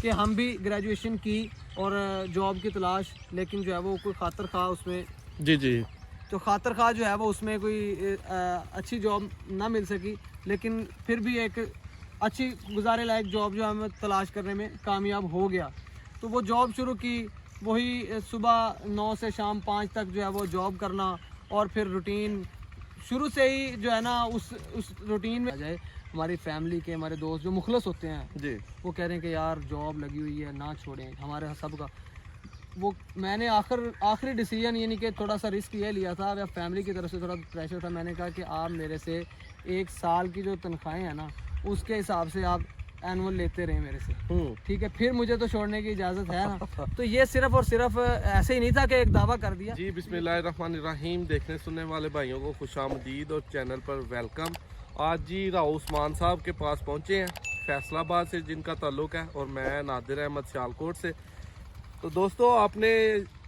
कि हम भी ग्रेजुएशन की और जॉब की तलाश, लेकिन जो है वो कोई खातर खा उसमें जी जी। तो खातर खा जो है वो उसमें कोई अच्छी जॉब ना मिल सकी, लेकिन फिर भी एक अच्छी गुजारे लायक जॉब जो हमें तलाश करने में कामयाब हो गया। तो वो जॉब शुरू की, वही सुबह 9 से शाम 5 तक जो है वो जॉब करना, और फिर रूटीन शुरू से ही जो है ना उस रूटीन में आ जाए। हमारी फैमिली के, हमारे दोस्त जो मुखलस होते हैं, जी वो कह रहे हैं कि यार जॉब लगी हुई है ना छोड़ें, हमारे सब का वो मैंने आखिरी डिसीजन यानी कि थोड़ा सा रिस्क ये लिया था। या फैमिली की तरफ से थोड़ा प्रेशर था, मैंने कहा कि आप मेरे से 1 साल की जो तनख्वाहें हैं ना उसके हिसाब से आप एनुअल लेते रहे मेरे से, ठीक है, फिर मुझे तो छोड़ने की इजाज़त है ना। तो ये सिर्फ और सिर्फ ऐसे ही नहीं था कि एक दावा कर दिया। जी। बिस्मिल्लाहिर्रहमानिर्रहीम। देखने सुनने वाले भाइयों को खुशामदीद और चैनल पर वेलकम। आज जी राव उस्मान साहब के पास पहुंचे हैं, फैसलाबाद से जिनका ताल्लुक़ है, और मैं नादिर अहमद सियालकोट से। तो दोस्तों, आपने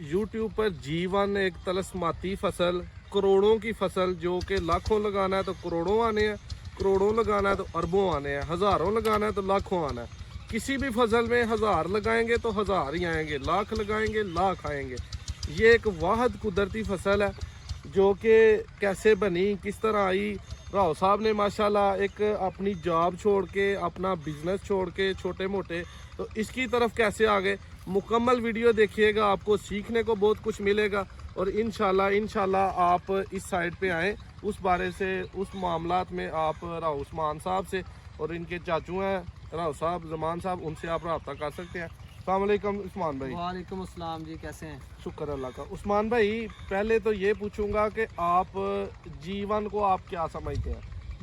YouTube पर जीवन एक तलस्माती फसल, करोड़ों की फसल, जो कि लाखों लगाना है तो करोड़ों आने हैं, करोड़ों लगाना है तो अरबों आने हैं, हज़ारों लगाना है तो लाखों आना है। किसी भी फसल में 1000 लगाएंगे तो 1000 ही आएंगे, लाख लगाएंगे लाख आएंगे। ये एक वाहद कुदरती फसल है जो कि कैसे बनी, किस तरह आई। राव साहब ने माशाल्लाह एक अपनी जॉब छोड़ के, अपना बिजनेस छोड़ के, छोटे मोटे, तो इसकी तरफ कैसे आ गए। मुकम्मल वीडियो देखिएगा, आपको सीखने को बहुत कुछ मिलेगा। और इंशाल्लाह आप इस साइड पे आएँ, उस बारे से, उस मामलात में आप राव उस्मान साहब से, और इनके चाचू हैं राव साहब, जमान साहब, उनसे आप रब्ता कर सकते हैं। अस्सलाम वालेकुम उस्मान भाई। वालेकुम अस्सलाम जी, कैसे हैं? शुक्र अल्लाह का। उस्मान भाई, पहले तो ये पूछूंगा कि आप जीवन को आप क्या समझते हैं?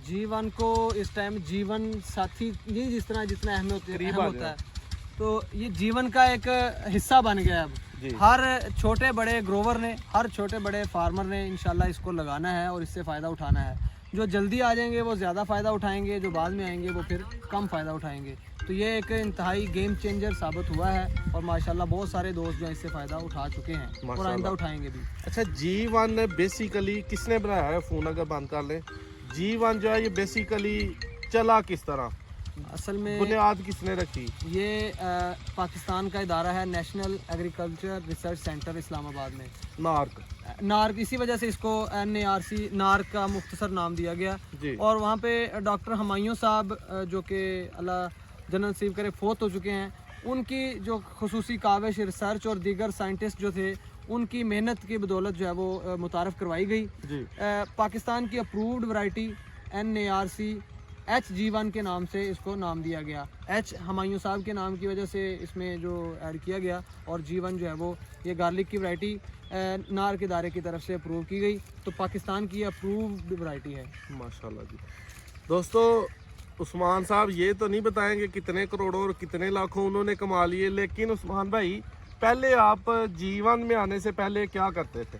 जीवन को इस टाइम जीवन साथी नहीं, जिस तरह जितना अहम होता है, तो ये जीवन का एक हिस्सा बन गया है अब। हर छोटे बड़े ग्रोवर ने, हर छोटे बड़े फार्मर ने इंशाल्लाह इसको लगाना है और इससे फ़ायदा उठाना है। जो जल्दी आ जाएंगे वो ज़्यादा फ़ायदा उठाएंगे, जो बाद में आएंगे वो फिर कम फ़ायदा उठाएंगे। तो ये एक इंतहाई गेम चेंजर साबित हुआ है, और माशाल्लाह बहुत सारे दोस्त जो हैं इससे फ़ायदा उठा चुके हैं और आइंदा उठाएंगे भी। अच्छा, जीवन बेसिकली किसने बनाया है? फ़ोन अगर बंद कर लें। जीवन जो है ये बेसिकली चला किस तरह, असल में बुनियाद किसने रखी? ये पाकिस्तान का इदारा है, national agriculture research centre Islamabad में, नार्क। इसी वजह से इसको NARC, नार्क का मुख्तसर नाम दिया गया जी। और वहाँ पे डॉक्टर हुमायूं साहब जो कि अल्लाह जन्नत नसीब करे फ़ौत हो चुके हैं, उनकी जो खुसूसी काविश, रिसर्च और दीगर साइंटिस्ट जो थे, उनकी मेहनत की बदौलत जो है वो मुतारफ़ करवाई गई। जी। पाकिस्तान की अप्रूव्ड वैरायटी NARC H-G1 के नाम से इसको नाम दिया गया। H हुमायूं साहब के नाम की वजह से इसमें जो ऐड किया गया, और G1 जो है वो ये गार्लिक की वैरायटी नार्क इदारे की तरफ से अप्रूव की गई, तो पाकिस्तान की अप्रूव्ड वैरायटी है। माशाल्लाह जी। दोस्तों, उस्मान साहब ये तो नहीं बताएंगे कितने करोड़ों और कितने लाखों उन्होंने कमा लिए, लेकिन उस्मान भाई, पहले आप जीवन में आने से पहले क्या करते थे?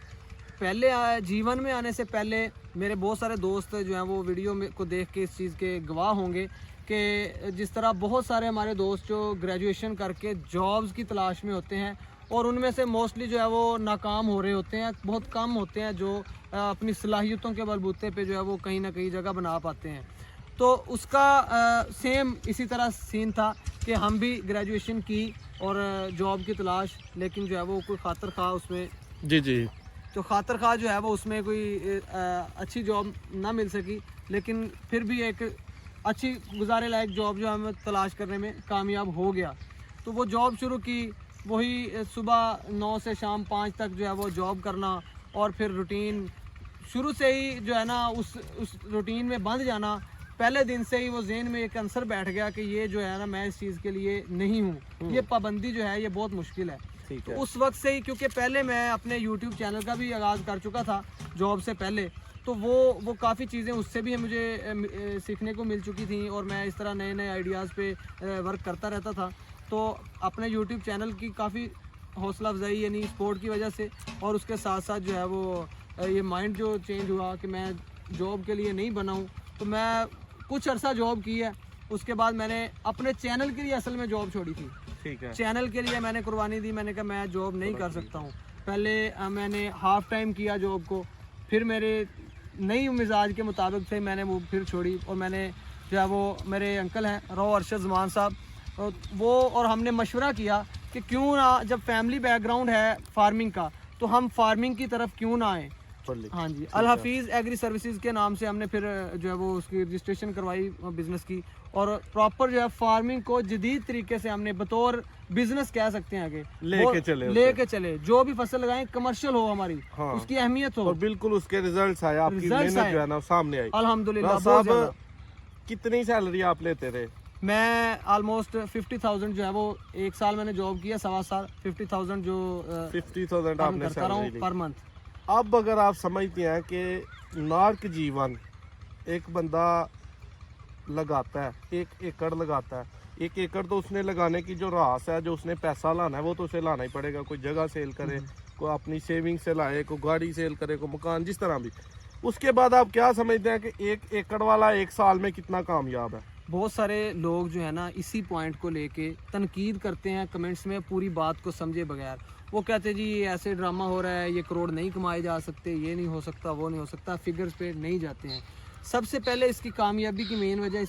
पहले जीवन में आने से पहले मेरे बहुत सारे दोस्त जो हैं वो वीडियो में को देख के इस चीज़ के गवाह होंगे कि जिस तरह बहुत सारे हमारे दोस्त जो ग्रेजुएशन करके जॉब्स की तलाश में होते हैं, और उनमें से मोस्टली जो है वो नाकाम हो रहे होते हैं। बहुत कम होते हैं जो अपनी सलाहियतों के बलबूते पे जो है वो कहीं ना कहीं जगह बना पाते हैं। तो उसका सेम इसी तरह सीन था कि हम भी ग्रेजुएशन की और जॉब की तलाश, लेकिन जो है वो कोई खातर खा उसमें जी जी। तो खातर खा जो है वो उसमें कोई अच्छी जॉब ना मिल सकी, लेकिन फिर भी एक अच्छी गुजारे लायक जॉब जो हमें तलाश करने में कामयाब हो गया। तो वो जॉब शुरू की, वही सुबह 9 से शाम 5 तक जो है वो जॉब करना, और फिर रूटीन शुरू से ही जो है ना उस रूटीन में बंध जाना। पहले दिन से ही वो ज़हन में एक आंसर बैठ गया कि ये जो है ना, मैं इस चीज़ के लिए नहीं हूँ, ये पाबंदी जो है ये बहुत मुश्किल है। तो उस वक्त से ही, क्योंकि पहले मैं अपने YouTube चैनल का भी आगाज़ कर चुका था जॉब से पहले, तो वो काफ़ी चीज़ें उससे भी मुझे सीखने को मिल चुकी थी, और मैं इस तरह नए नए आइडियाज़ पे वर्क करता रहता था। तो अपने YouTube चैनल की काफ़ी हौसला अफजाई यानी सपोर्ट की वजह से, और उसके साथ साथ जो है वो ये माइंड जो चेंज हुआ कि मैं जॉब के लिए नहीं बना हूँ, तो मैं कुछ अर्सा जॉब की है। उसके बाद मैंने अपने चैनल के लिए असल में जॉब छोड़ी थी। ठीक है। चैनल के लिए मैंने कुर्बानी दी, मैंने कहा मैं जॉब नहीं कर सकता हूँ। पहले मैंने हाफ टाइम किया जॉब को, फिर मेरे नई मिजाज के मुताबिक थे, मैंने वो फिर छोड़ी, और मैंने जो है वो मेरे अंकल हैं राव अरशद जमान साहब, वो और हमने मशवरा किया कि क्यों ना, जब फैमिली बैकग्राउंड है फार्मिंग का, तो हम फार्मिंग की तरफ क्यों ना आए। हाँ जी, अल हफीज़ एग्री सर्विसेज के नाम से हमने फिर जो है वो उसकी रजिस्ट्रेशन करवाई बिज़नेस की, और प्रॉपर जो है फार्मिंग को जदीद तरीके से हमने बतौर बिजनेस कह सकते हैं आगे लेके चले। जो भी फसल लगाएं कमर्शियल हो हमारी, हाँ। उसकी अहमियत हो, और बिल्कुल उसके रिजल्ट्स आए, आपकी मेहनत जो है ना सामने आई अल्हम्दुलिल्लाह। साहब, कितनी सैलरी आप लेते रहे? मैं ऑलमोस्ट 50,000 जो है वो एक साल मैंने जॉब किया, 1.25 साल, 50,000 जो 50,000 आपने करता रहा हूँ सैलरी पर मंथ। अब अगर आप समझते हैं कि नार्क जीवन एक बंदा लगाता है, 1 एकड़ लगाता है, 1 एकड़ तो उसने लगाने की जो रास है, जो उसने पैसा लाना है वो तो उसे लाना ही पड़ेगा। कोई जगह सेल करे, कोई अपनी सेविंग से लाए, कोई गाड़ी सेल करे, कोई मकान, जिस तरह भी। उसके बाद आप क्या समझते हैं कि 1 एकड़ वाला 1 साल में कितना कामयाब है? बहुत सारे लोग जो है ना इसी पॉइंट को लेके तनकीद करते हैं कमेंट्स में, पूरी बात को समझे बगैर। वो कहते हैं जी ये ऐसे ड्रामा हो रहा है, ये करोड़ नहीं कमाए जा सकते, ये नहीं हो सकता, वो नहीं हो सकता, फिगर्स पे नहीं जाते हैं। सबसे पहले इसकी कामयाबी की मेन वजह,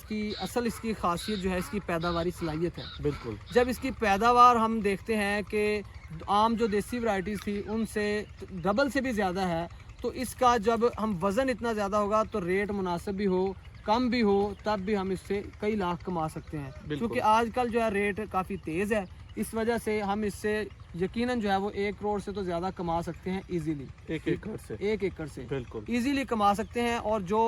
इसकी खासियत जो है इसकी पैदावारी सलाहियत है। बिल्कुल। जब इसकी पैदावार हम देखते हैं कि आम जो देसी वैरायटीज़ थी उनसे डबल से भी ज़्यादा है, तो इसका जब हम वज़न इतना ज़्यादा होगा तो रेट मुनासिब भी हो, कम भी हो, तब भी हम इससे कई लाख कमा सकते हैं। क्योंकि आजकल जो है रेट काफ़ी तेज़ है, इस वजह से हम इससे यकीनन जो है वो 1 करोड़ से तो ज़्यादा कमा सकते हैं इजीली। 1 एकड़ से बिल्कुल इजीली कमा सकते हैं। और जो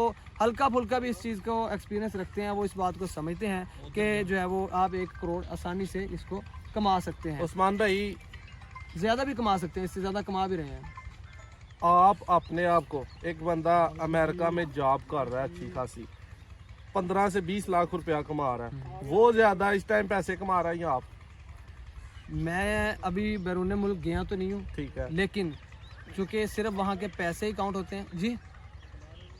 हल्का फुल्का भी इस चीज़ को एक्सपीरियंस रखते हैं वो इस बात को समझते हैं कि जो है वो आप 1 करोड़ आसानी से इसको कमा सकते हैं। उस्मान भाई, ज़्यादा भी कमा सकते हैं, इससे ज़्यादा कमा भी रहे हैं। आप अपने आप को, एक बंदा अमेरिका में जॉब कर रहा है अच्छी खासी, 15 से 20 लाख रुपया कमा रहा है, वो ज़्यादा इस टाइम पैसे कमा रहा है या आप? मैं अभी बैरून मुल्क गया तो नहीं हूँ, ठीक है, लेकिन चूँकि सिर्फ वहाँ के पैसे ही काउंट होते हैं। जी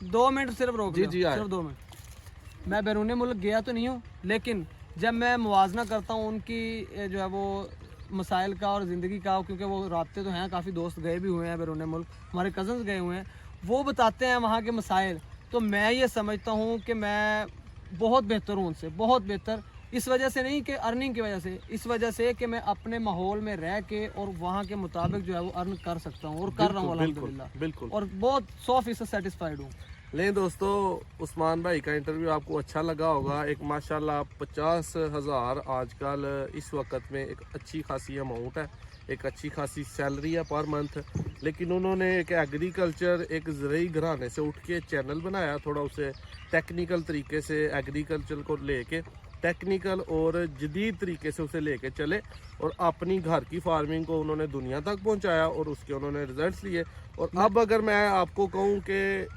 2 मिनट सिर्फ रोक जी, सिर्फ 2 मिनट। मैं बैरून मुल्क गया तो नहीं हूँ, लेकिन जब मैं मुवाजना करता हूँ उनकी जो है वो मसाइल का और ज़िंदगी का, क्योंकि वो राब्ते तो हैं, काफ़ी दोस्त गए भी हुए हैं बैरून मुल्क, हमारे कज़न्स गए हुए हैं, वो बताते हैं वहाँ के मसाइल, तो मैं ये समझता हूँ कि मैं बहुत बेहतर हूँ उनसे, बहुत बेहतर। इस वजह से नहीं कि अर्निंग की वजह से, इस वजह से कि मैं अपने माहौल में रह के और वहाँ के मुताबिक जो है वो अर्न कर सकता हूँ, और कर रहा हूँ अल्हम्दुलिल्लाह, बिल्कुल, और बहुत 100% सेटिस्फाइड हूँ। ले दोस्तों, उस्मान भाई का इंटरव्यू आपको अच्छा लगा होगा। एक माशाल्लाह 50,000 आजकल इस वक्त में एक अच्छी खासी अमाउंट है, एक अच्छी खासी सैलरी है पर मंथ। लेकिन उन्होंने एक एग्रीकल्चर, एक ज़रूरी घराने से उठ के चैनल बनाया, थोड़ा उसे टेक्निकल तरीके से एग्रीकल्चर को लेके, टेक्निकल और जदीद तरीके से उसे लेके चले, और अपनी घर की फार्मिंग को उन्होंने दुनिया तक पहुंचाया, और उसके उन्होंने रिजल्ट्स लिए। और अब अगर मैं आपको कहूँ कि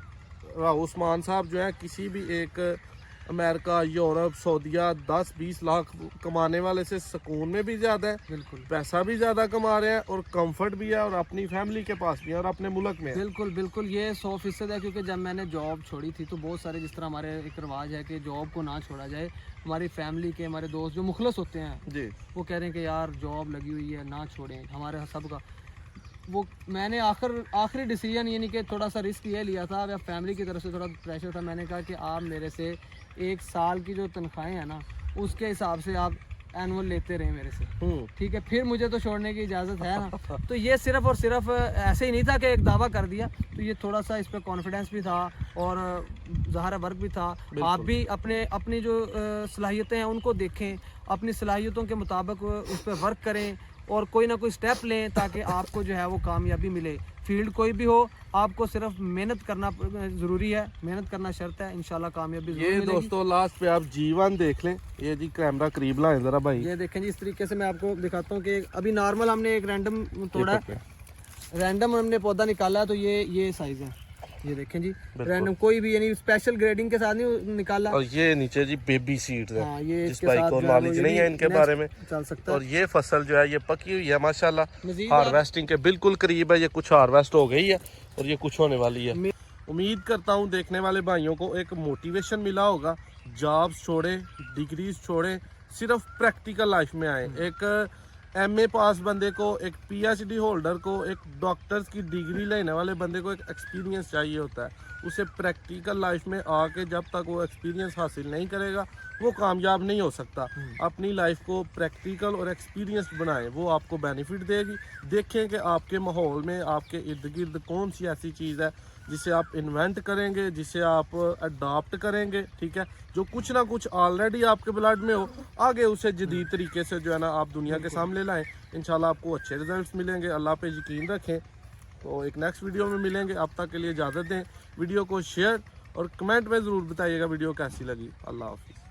उस्मान साहब जो है किसी भी एक अमेरिका, यूरोप, सऊदीया 10-20 लाख कमाने वाले से सुकून में भी ज़्यादा है, बिल्कुल पैसा भी ज़्यादा कमा रहे हैं, और कंफर्ट भी है, और अपनी फैमिली के पास भी है, और अपने मुल्क में है। बिल्कुल बिल्कुल, ये 100% है। क्योंकि जब मैंने जॉब छोड़ी थी तो बहुत सारे, जिस तरह हमारे एक रिवाज है कि जॉब को ना छोड़ा जाए, हमारी फैमिली के, हमारे दोस्त जो मुखलस होते हैं जी, वो कह रहे हैं कि यार जॉब लगी हुई है ना छोड़ें, हमारे सब का वो। मैंने आखिरी डिसीजन यानी कि थोड़ा सा रिस्क ये लिया था, या फैमिली की तरफ से थोड़ा प्रेशर था, मैंने कहा कि आप मेरे से 1 साल की जो तनख्वाहें हैं ना उसके हिसाब से आप एनुअल लेते रहे मेरे से, ठीक है, फिर मुझे तो छोड़ने की इजाज़त है ना। तो ये सिर्फ और सिर्फ ऐसे ही नहीं था कि एक दावा कर दिया, तो ये थोड़ा सा इस पर कॉन्फिडेंस भी था, और ज़ाहिर वर्क भी था। आप भी अपनी जो सलाहियतें हैं उनको देखें, अपनी सलाहियतों के मुताबिक उस पर वर्क करें, और कोई ना कोई स्टेप लें ताकि आपको जो है वो कामयाबी मिले। फील्ड कोई भी हो, आपको सिर्फ मेहनत करना ज़रूरी है, मेहनत करना शर्त है, इंशाल्लाह कामयाबी ज़रूर ये मिलेगी। दोस्तों लास्ट पे आप जीवन देख लें। ये जी कैमरा करीब लाएं जरा भाई, ये देखें जी, इस तरीके से मैं आपको दिखाता हूँ कि अभी नॉर्मल हमने एक रैंडम तोड़ा है, रैंडम हमने पौधा निकाला है, तो ये साइज़ है, ये देखें जी, रैंडम, कोई भी यानी स्पेशल ग्रेडिंग के साथ नहीं निकाला। और ये नीचे जी बेबी सीड्स है, हाँ, ये जिस भाई को नॉलेज नहीं है इनके बारे में चल सकता है। और ये फसल जो है ये पकी हुई है माशाल्लाह, मज़ीद हार्वेस्टिंग के बिल्कुल करीब है। ये कुछ हार्वेस्ट हो गई है और ये कुछ होने वाली है। उम्मीद करता हूँ देखने वाले भाइयों को एक मोटिवेशन मिला होगा। जॉब्स छोड़े, डिग्रीज छोड़े, सिर्फ प्रैक्टिकल लाइफ में आए। एक MA पास बंदे को, एक PhD होल्डर को, एक डॉक्टर्स की डिग्री लेने वाले बंदे को एक एक्सपीरियंस चाहिए होता है। उसे प्रैक्टिकल लाइफ में आके जब तक वो एक्सपीरियंस हासिल नहीं करेगा वो कामयाब नहीं हो सकता। अपनी लाइफ को प्रैक्टिकल और एक्सपीरियंस्ड बनाएं, वो आपको बेनिफिट देगी। देखें कि आपके माहौल में, आपके इर्द गिर्द कौन सी ऐसी चीज़ है जिसे आप इन्वेंट करेंगे, जिसे आप अडॉप्ट करेंगे, ठीक है, जो कुछ ना कुछ ऑलरेडी आपके ब्लड में हो, आगे उसे जदीद तरीके से जो है ना आप दुनिया के सामने लाएं। इंशाल्लाह आपको अच्छे रिजल्ट्स मिलेंगे। अल्लाह पे यकीन रखें। तो एक नेक्स्ट वीडियो में मिलेंगे, अब तक के लिए इजाज़त दें। वीडियो को शेयर और कमेंट में ज़रूर बताइएगा वीडियो कैसी लगी। अल्लाह हाफिज़।